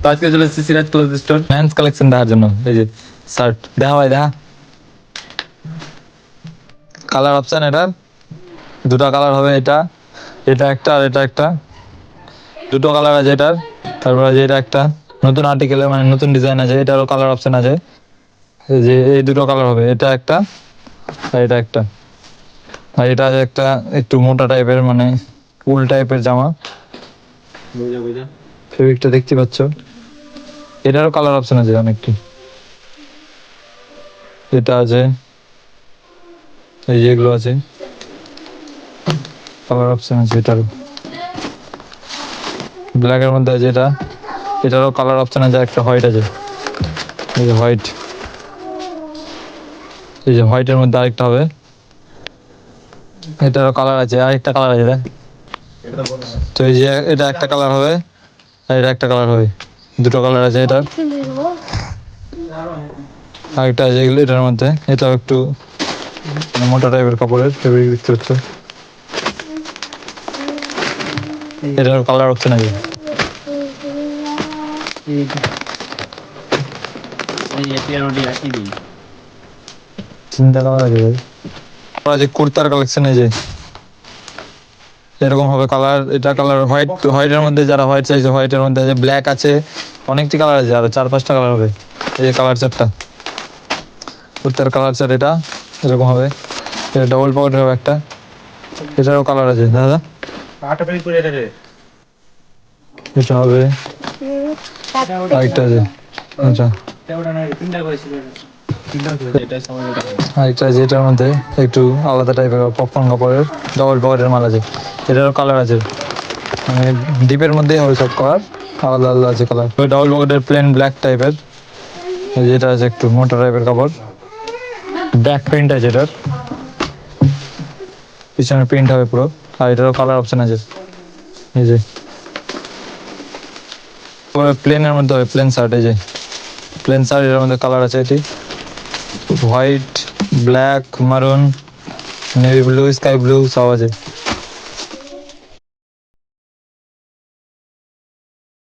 তো আজকে চলে এসেছি Siraj cloth store men's collection দেখার জন্য। এই যে শার্ট দেখা ভাই, দেখা কালার অপশন এটার দুটো কালার হবে, এটা এটা একটা আর এটা একটা, দুটো কালার আছে এটার। তারপরে যে এটা একটা নতুন আর্টিকেলের মানে নতুন ডিজাইন আছে, এটারও কালার অপশন আছে। এই যে এই দুটো কালার হবে, এটা একটা আর এটা একটা। আর এটা আছে একটা একটু মোটা টাইপের মানে উল টাইপের জামা, ফেব্রিকটা দেখতে পাচ্ছ। এটারও কালার অপশন আছে অনেকটি, এটা আছে, এই যেগুলো আছে কালার অপশন আছে। এটারও ব্ল্যাকের মধ্যে আছে এটা, এটারও কালার অপশন আছে। একটা হোয়াইট আছে, এই যে হোয়াইট, এই যে হোয়াইটের মধ্যে আরেকটা হবে, এটারও কালার আছে, আরেকটা কালার আছে দেখ। তো এই যে এটা একটা কালার হবে আর এটা একটা কালার হবে, দুটো কালার আছে এটার। আরেকটা আছে এগুলো এটার মধ্যে, এটাও একটু মোটা টাইপের কাপড়ের ফেব্রিক দেখতে পাচ্ছ। এটার কালার অপশন আছে, তিনটা কালার আছে ভাই। আছে কুর্তার কালেকশন, এই যে এরকম হবে কালার। এটা কালার হোয়াইট, হোয়াইটের মধ্যে যারা হোয়াইট চাইছে হোয়াইটের মধ্যে আছে, ব্ল্যাক আছে, অনেকটি কালার আছে, আরো 4-5টা কালার হবে। এই যে কালার চারটা কুর্তার কালার চার, এটা এরকম হবে। এটা ডবল পকেটের হবে একটা, এটারও কালার আছে দাদা। এটা হবে আরেকটা আছে, আচ্ছা আরেকটা আছে এটার মধ্যে একটু আলাদা টাইপের পপকর্ন কাপড়ের ডবল পকেটের মাল আছে, এটারও কালার আছে। মানে ডিপের মধ্যেই হবে সব কালার, আলাদা আলাদা আছে কালার। ডাবল পকেটের প্লেন ব্ল্যাক টাইপের, যেটা আছে একটু মোটা টাইপের কাপড়, ব্যাক প্রিন্ট আছে এটার, পিছনে প্রিন্ট হবে পুরো। আর এটারও কালার অপশন আছে, এই যে প্লেনের মধ্যে হবে, প্লেন শার্ট। এই যে প্লেন শার্ট, এর মধ্যে কালার আছে এটি হোয়াইট, ব্ল্যাক, মারুন, নেভি ব্লু, স্কাই ব্লু সব আছে।